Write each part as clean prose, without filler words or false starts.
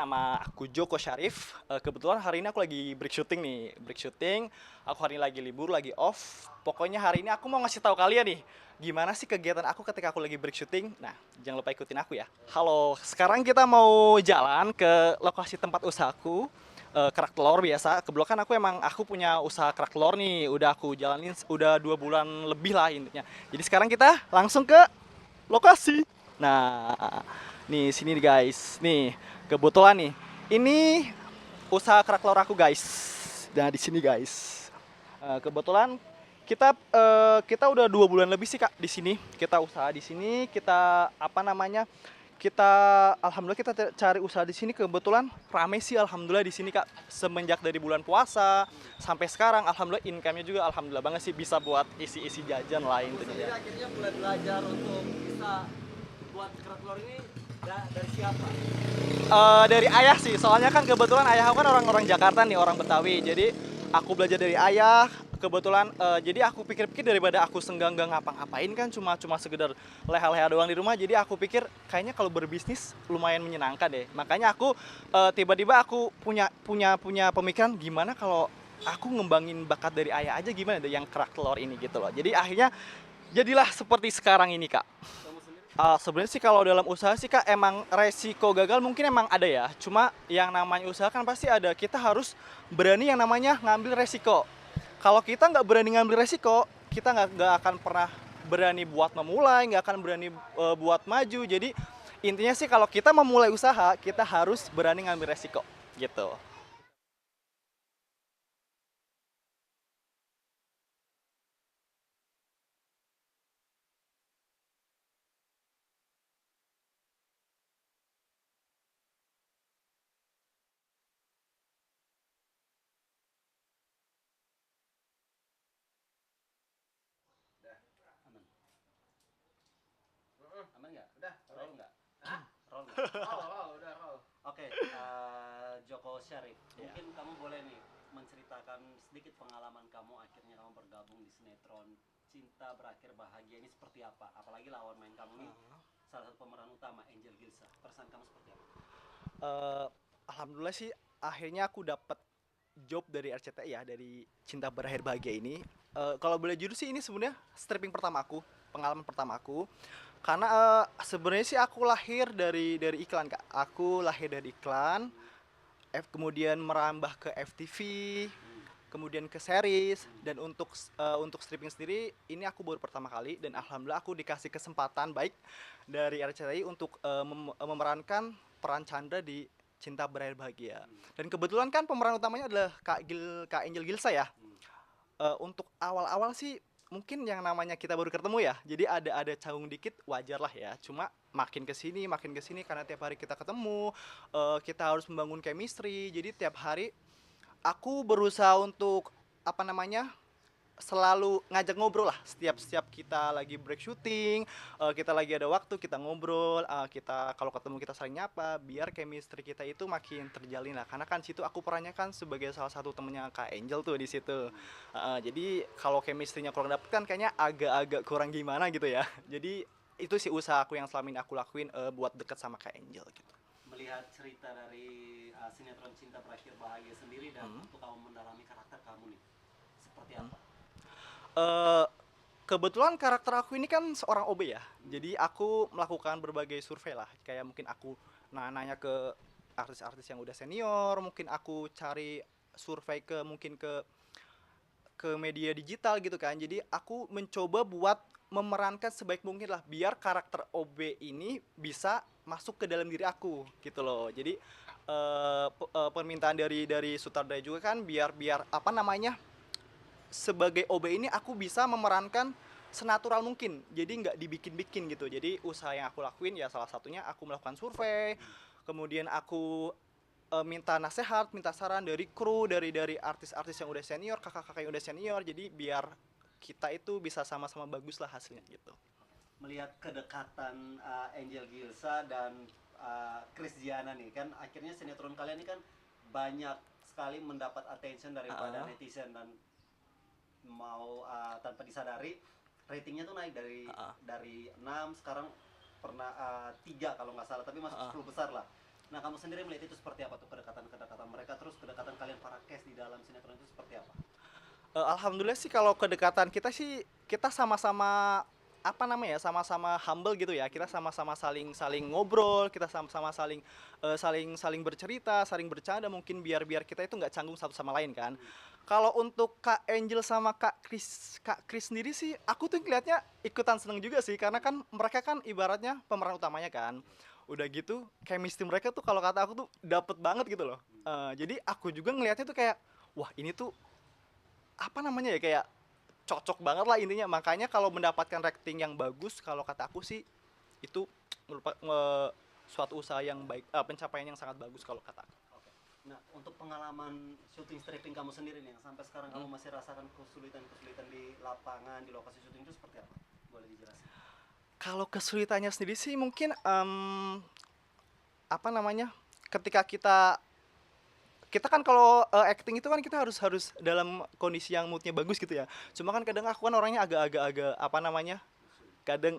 nama aku Joko Syarif. Kebetulan hari ini aku lagi break shooting nih, break shooting. Aku hari ini lagi libur, lagi off. Pokoknya hari ini aku mau ngasih tahu kalian nih, gimana sih kegiatan aku ketika aku lagi break shooting. Nah, jangan lupa ikutin aku ya. Halo, sekarang kita mau jalan ke lokasi tempat usahaku. Kerak telur biasa. Kebetulan aku punya usaha kerak telur nih. Udah aku jalanin udah 2 bulan lebih lah intinya. Jadi sekarang kita langsung ke lokasi. Nah, nih sini nih guys. Nih, kebetulan nih. Ini usaha kerak telur aku guys. Nah, di sini guys. Kebetulan kita udah 2 bulan lebih sih Kak di sini. Kita usaha di sini, kita apa namanya? Kita alhamdulillah kita cari usaha di sini kebetulan rame sih alhamdulillah di sini Kak. Semenjak dari bulan puasa sampai sekarang alhamdulillah income-nya juga alhamdulillah banget sih bisa buat isi-isi jajan lah Kamu intinya sendiri ya. akhirnya mulai belajar untuk bisa buat kerak telur ini dari siapa? Dari ayah sih, soalnya kan kebetulan ayah aku kan orang-orang Jakarta nih, orang Betawi. Jadi aku belajar dari ayah. Kebetulan jadi aku pikir-pikir daripada aku senggang nggak ngapa-ngapain kan cuma sekedar leha-leha doang di rumah. Jadi aku pikir kayaknya kalau berbisnis lumayan menyenangkan deh. Makanya aku tiba-tiba aku punya pemikiran gimana kalau aku ngembangin bakat dari ayah aja gimana deh yang kerak telur ini gitu loh. Jadi akhirnya jadilah seperti sekarang ini Kak. Kamu sendiri? Sebenarnya sih kalau dalam usaha sih Kak emang resiko gagal mungkin emang ada ya. Cuma yang namanya usaha kan pasti ada. Kita harus berani yang namanya ngambil resiko. Kalau kita nggak berani ngambil resiko, kita nggak akan pernah berani buat memulai, nggak akan berani buat maju. Jadi intinya sih kalau kita memulai usaha, kita harus berani ngambil resiko gitu. Udah, aman. Aman nggak? Udah, roll nggak? Hah? Roll nggak? Roll, udah roll. Oke, Joko Syarif, Ya. mungkin kamu boleh nih menceritakan sedikit pengalaman kamu akhirnya kamu bergabung di sinetron Cinta Berakhir Bahagia ini seperti apa? Apalagi lawan main kamu nih salah satu pemeran utama Angel Gilsa. Perasaan kamu seperti apa? Eh, Alhamdulillah sih akhirnya aku dapat job dari RCTI ya dari Cinta Berakhir Bahagia ini. Kalau boleh jujur sih ini sebenarnya stripping pertama aku, pengalaman pertama aku. Karena sebenarnya sih aku lahir dari iklan Kak. Aku lahir dari iklan, kemudian merambah ke FTV, kemudian ke series dan untuk stripping sendiri ini aku baru pertama kali dan alhamdulillah aku dikasih kesempatan baik dari RCTI untuk memerankan peran Chandra di Cinta Berakhir Bahagia. Dan kebetulan kan pemeran utamanya adalah Kak Angel Gilsa ya. Untuk awal-awal sih mungkin yang namanya kita baru ketemu ya. Jadi ada canggung dikit wajar lah ya. Cuma makin ke sini karena tiap hari kita ketemu, kita harus membangun chemistry. Jadi tiap hari aku berusaha untuk apa namanya? Selalu ngajak ngobrol lah setiap setiap kita lagi break shooting, kita lagi ada waktu kita ngobrol, kita kalau ketemu kita saling nyapa biar chemistry kita itu makin terjalin lah karena kan situ aku perannya kan sebagai salah satu temennya Kak Angel tuh di situ. Jadi kalau chemistry-nya kurang dapet kan kayaknya agak-agak kurang gimana gitu ya. Jadi itu sih usaha aku yang selama ini aku lakuin buat deket sama Kak Angel gitu. Melihat cerita dari sinetron Cinta Berakhir Bahagia sendiri dan Hmm. untuk kamu mendalami karakter kamu nih, seperti Hmm. apa? Eh, Kebetulan karakter aku ini kan seorang OB ya. Jadi aku melakukan berbagai survei lah. Kayak mungkin aku nanya ke artis-artis yang udah senior, mungkin aku cari survei ke media digital gitu kan. Jadi aku mencoba buat memerankan sebaik mungkin lah biar karakter OB ini bisa masuk ke dalam diri aku gitu loh. Jadi permintaan dari sutradara juga kan biar biar apa namanya sebagai OB ini aku bisa memerankan senatural mungkin jadi nggak dibikin-bikin gitu jadi usaha yang aku lakuin ya salah satunya aku melakukan survei kemudian aku minta nasihat minta saran dari kru dari artis-artis yang udah senior kakak-kakak yang udah senior jadi biar kita itu bisa sama-sama bagus lah hasilnya gitu. Melihat kedekatan Angel Gilsa dan Chris Diana nih kan akhirnya sinetron kalian ini kan banyak sekali mendapat attention daripada uh, netizen dan mau tanpa disadari ratingnya tuh naik dari uh, 6 sekarang pernah 3 kalau nggak salah tapi masuk uh, 10 besar lah. Nah, kamu sendiri melihat itu seperti apa tuh kedekatan-kedekatan mereka, terus kedekatan kalian para cast di dalam sinetron itu seperti apa? Alhamdulillah sih kalau kedekatan kita sih, kita sama-sama apa namanya ya, sama-sama humble gitu ya. Kita sama-sama saling saling ngobrol, kita sama-sama saling saling saling bercerita, saling bercanda mungkin biar biar kita itu nggak canggung satu sama lain kan. Kalau untuk Kak Angel sama Kak Chris sendiri sih, aku tuh ngeliatnya ikutan seneng juga sih, karena kan mereka kan ibaratnya pemeran utamanya kan. Udah gitu, chemistry mereka tuh kalau kata aku tuh dapet banget gitu loh. Jadi aku juga ngelihatnya tuh kayak, wah ini tuh apa namanya ya, kayak cocok banget lah intinya. Makanya kalau mendapatkan rating yang bagus, kalau kata aku sih itu merupakan suatu usaha yang baik, pencapaian yang sangat bagus kalau kata aku. Oke. Nah, untuk pengalaman syuting stripping kamu sendiri nih, yang sampai sekarang kamu masih rasakan kesulitan-kesulitan di lapangan, di lokasi syuting itu seperti apa? Boleh dijelasin? Kalau kesulitannya sendiri sih mungkin apa namanya, ketika kita kita kan kalau acting itu kan kita harus harus dalam kondisi yang moodnya bagus gitu ya. Cuma kan kadang aku kan orangnya agak-agak apa namanya, kadang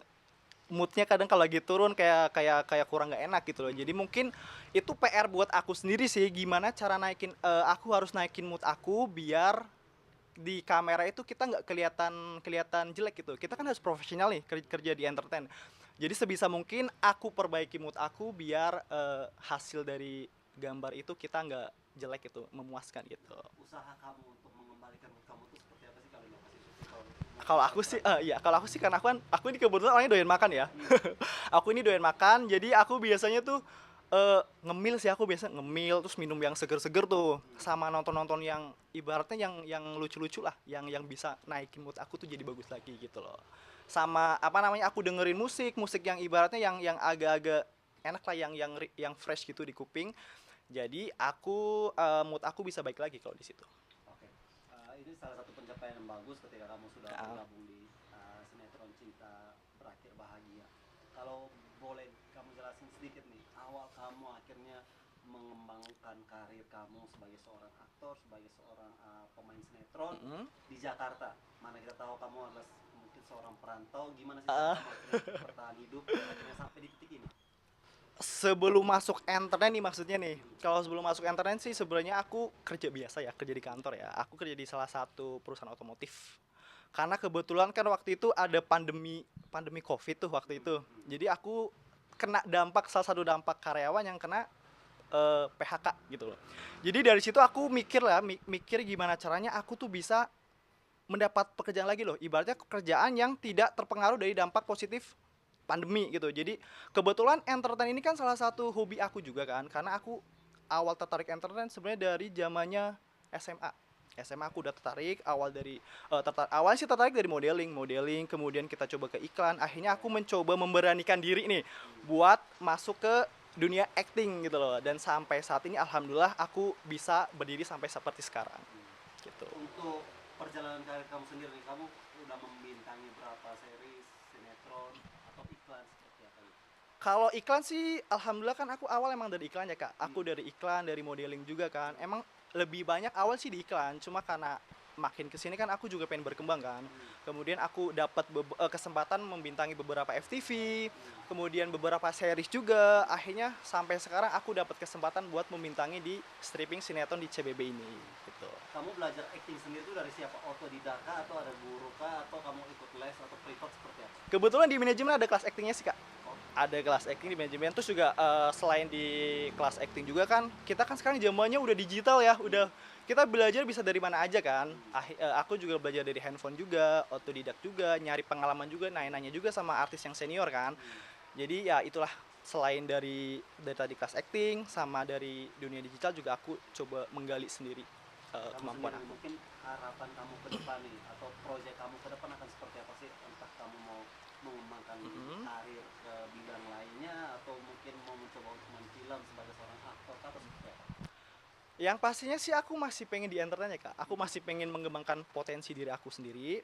moodnya kadang kalau lagi turun kayak kayak kayak kurang nggak enak gitu loh. Jadi mungkin itu PR buat aku sendiri sih, gimana cara naikin, aku harus naikin mood aku biar di kamera itu kita nggak kelihatan kelihatan jelek gitu. Kita kan harus profesional nih kerja di entertain. Jadi sebisa mungkin aku perbaiki mood aku biar hasil dari gambar itu kita nggak jelek gitu, memuaskan gitu. Usaha kamu untuk mengembalikan mood kamu itu seperti apa sih kalau di lokasi syuting? Kalau Kalau aku sih, iya, kalau aku sih karena aku ini kebetulan orangnya doyan makan ya. Aku ini doyan makan, jadi aku biasanya tuh ngemil sih, aku biasa ngemil terus minum yang seger-seger tuh, sama nonton-nonton yang ibaratnya yang lucu-lucu lah, yang bisa naikin mood aku tuh jadi bagus lagi gitu loh. Sama apa namanya, aku dengerin musik, musik yang ibaratnya yang agak-agak enak lah, yang fresh gitu di kuping. Jadi aku mood aku bisa baik lagi kalau di situ. Oke. Ini salah satu pencapaian yang bagus ketika kamu sudah Nah, bergabung di sinetron Cinta Berakhir Bahagia. Kalau boleh kamu jelasin sedikit nih, awal kamu akhirnya mengembangkan karir kamu sebagai seorang aktor, sebagai seorang pemain sinetron mm-mm. di Jakarta. Mana kita tahu kamu adalah mungkin seorang perantau, gimana sih cara Eh, kamu akhirnya bertahan hidup akhirnya sampai di titik ini? Sebelum masuk entertain nih maksudnya nih. Kalau sebelum masuk entertain sih sebenarnya aku kerja biasa ya, kerja di kantor ya. Aku kerja di salah satu perusahaan otomotif. Karena kebetulan kan waktu itu ada pandemi pandemi Covid tuh waktu itu. Jadi aku kena dampak, salah satu dampak karyawan yang kena PHK gitu loh. Jadi dari situ aku mikir lah, mikir gimana caranya aku tuh bisa mendapat pekerjaan lagi loh. Ibaratnya pekerjaan yang tidak terpengaruh dari dampak positif pandemi gitu. Jadi kebetulan entertain ini kan salah satu hobi aku juga kan, karena aku awal tertarik entertain sebenarnya dari zamannya SMA. SMA aku udah tertarik awal dari awalnya sih tertarik dari modeling, kemudian kita coba ke iklan, akhirnya aku mencoba memberanikan diri nih buat masuk ke dunia acting gitu loh, dan sampai saat ini alhamdulillah aku bisa berdiri sampai seperti sekarang gitu. Untuk perjalanan karir kamu sendiri nih, kamu udah membintangi berapa series, sinetron, atau iklan seperti apa gitu? Kalau iklan sih, alhamdulillah kan aku awal emang dari iklan ya kak. Aku dari iklan, dari modeling juga kan. Emang lebih banyak awal sih di iklan. Cuma karena makin kesini kan aku juga pengen berkembang kan. Kemudian aku dapat kesempatan membintangi beberapa FTV, kemudian beberapa series juga. Akhirnya sampai sekarang aku dapat kesempatan buat membintangi di stripping sinetron di CBB ini. Gitu. Kamu belajar acting sendiri itu dari siapa? Otodidak kah, atau ada guru kah, atau kamu ikut les atau privat seperti apa? Kebetulan di manajemen ada kelas actingnya sih kak. Oh, Ada kelas acting di manajemen, terus juga selain di kelas acting juga kan kita kan sekarang zamannya udah digital ya, udah kita belajar bisa dari mana aja kan. Aku juga belajar dari handphone juga, otodidak juga, nyari pengalaman juga, nanya-nanya juga sama artis yang senior kan. Jadi ya itulah, selain dari tadi kelas acting sama dari dunia digital juga aku coba menggali sendiri kamu kemampuan sendiri aku. mungkin harapan kamu ke depan nih, atau proyek kamu ke depan akan seperti apa sih? Entah kamu mau mengembangkan Mhm. karir ke bidang lainnya, atau mungkin mau mencoba untuk main film sebagai seorang aktor, atau seperti apa? Yang pastinya sih aku masih pengen di entertain ya kak. Aku masih pengen mengembangkan potensi diri aku sendiri.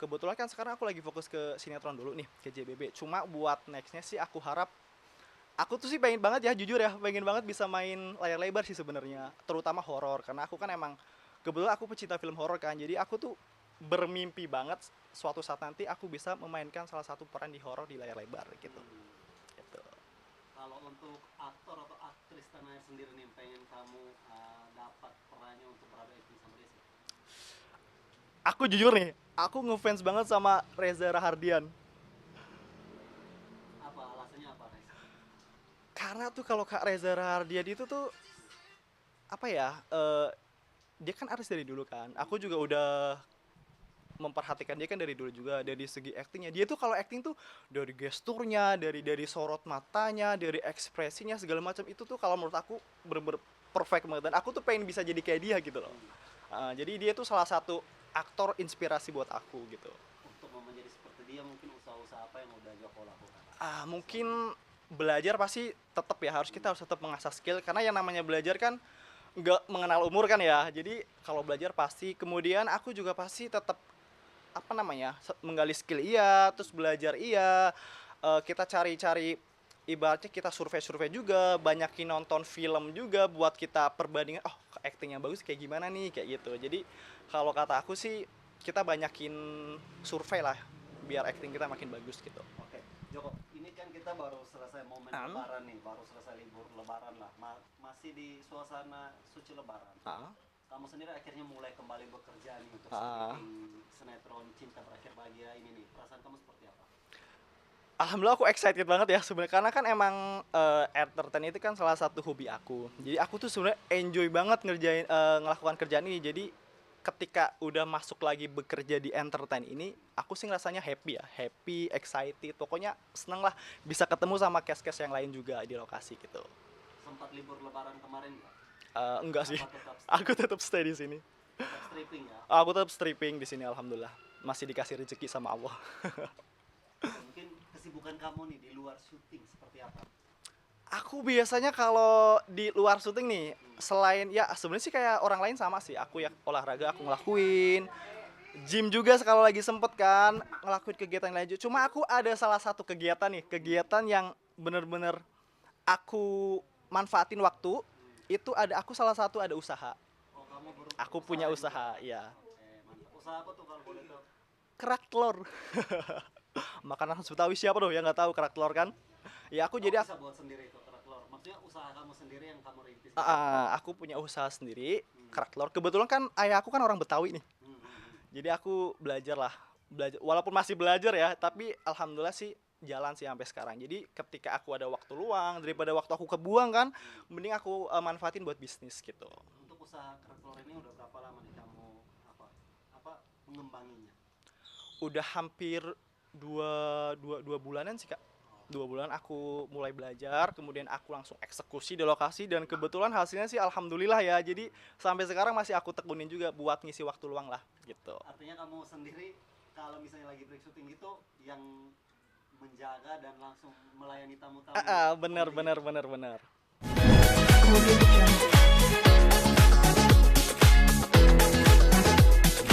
Kebetulan kan sekarang aku lagi fokus ke sinetron dulu nih, ke JBB. Cuma buat nextnya sih aku harap, aku tuh sih pengen banget ya, jujur ya, pengen banget bisa main layar lebar sih sebenarnya. Terutama horor, karena aku kan emang kebetulan aku pecinta film horor kan. Jadi aku tuh bermimpi banget suatu saat nanti aku bisa memainkan salah satu peran di horor di layar lebar gitu. Gitu. Kalau untuk aktor atau aktris tanah air sendiri nih, pengen kamu dapat perannya untuk berada acting sama dia sih. Aku jujur nih, aku ngefans banget sama Reza Rahardian. Apa alasannya apa, Res? Karena tuh kalau Kak Reza Rahardian itu tuh apa ya? Dia kan artis dari dulu kan. Aku juga udah memperhatikan dia kan dari dulu juga dari segi aktingnya. Dia tuh kalau akting tuh dari gesturnya, dari sorot matanya, dari ekspresinya segala macam itu tuh kalau menurut aku bener-bener perfect banget dan aku tuh pengen bisa jadi kayak dia gitu loh. Jadi dia tuh salah satu aktor inspirasi buat aku gitu. Untuk mau menjadi seperti dia, mungkin usaha-usaha apa yang udah Joko lakukan? Mungkin belajar pasti tetap ya kita harus tetap mengasah skill karena yang namanya belajar kan nggak mengenal umur kan ya. Jadi kalau belajar pasti kemudian aku juga pasti tetap apa namanya menggali skill iya terus belajar iya. Kita cari-cari ibaratnya kita survei-survei juga banyakin nonton film juga buat kita perbandingan oh acting yang bagus kayak gimana nih kayak gitu. Jadi kalau kata aku sih kita banyakin survei lah biar acting kita makin bagus gitu. Oke, Joko, ini kan kita baru selesai momen Lebaran nih, baru selesai libur Lebaran lah, masih di suasana suci Lebaran. Kamu sendiri akhirnya mulai kembali bekerja nih untuk syuting sinetron Cinta Berakhir Bahagia ini nih. Perasaan kamu seperti apa? Alhamdulillah aku excited banget ya sebenarnya karena kan emang entertain itu kan salah satu hobi aku. Jadi aku tuh sebenarnya enjoy banget ngerjain ngelakukan kerjaan ini. Jadi ketika udah masuk lagi bekerja di entertain ini, aku sih rasanya happy ya, happy, excited. Pokoknya seneng lah bisa ketemu sama cast-cast yang lain juga di lokasi gitu. Sempat libur Lebaran kemarin nggak? Enggak sih, Apa tetap aku tetap stay di sini. tetap stripping ya? Aku tetap stripping di sini alhamdulillah. Masih dikasih rezeki sama Allah. Mungkin kesibukan kamu nih di luar syuting seperti apa? Aku biasanya kalau di luar syuting nih, selain ya sebenarnya sih kayak orang lain sama sih. Aku ya olahraga aku ngelakuin, gym juga sekali lagi sempet kan ngelakuin kegiatan lain. Cuma aku ada salah satu kegiatan nih, kegiatan yang bener-bener aku manfaatin waktu. Itu ada aku salah satu ada usaha. Oh, kamu Aku punya usaha, ya. mantap. Usaha apa tuh kalau boleh tahu? Kerak telur. Makanan khas Betawi siapa dong yang nggak tahu kerak telur kan? Ya aku jadi Bisa buat sendiri itu kerak telur. Maksudnya usaha kamu sendiri yang kamu rintis. aku punya usaha sendiri kerak telur. Kebetulan kan ayah aku kan orang Betawi nih. Jadi aku belajar lah, belajar walaupun masih belajar ya, tapi alhamdulillah sih jalan sih sampai sekarang. Jadi ketika aku ada waktu luang daripada waktu aku kebuang kan, mending aku manfaatin buat bisnis gitu. Untuk usaha kerak telur ini udah berapa lama nih kamu apa mengembanginya? Udah hampir dua bulanan sih kak. 2 bulan aku mulai belajar, kemudian aku langsung eksekusi di lokasi dan kebetulan hasilnya sih alhamdulillah ya. Jadi sampai sekarang masih aku tekunin juga buat ngisi waktu luang lah gitu. Artinya kamu sendiri kalau misalnya lagi break syuting gitu yang menjaga dan langsung melayani tamu-tamu. Bener. Audio Jungle.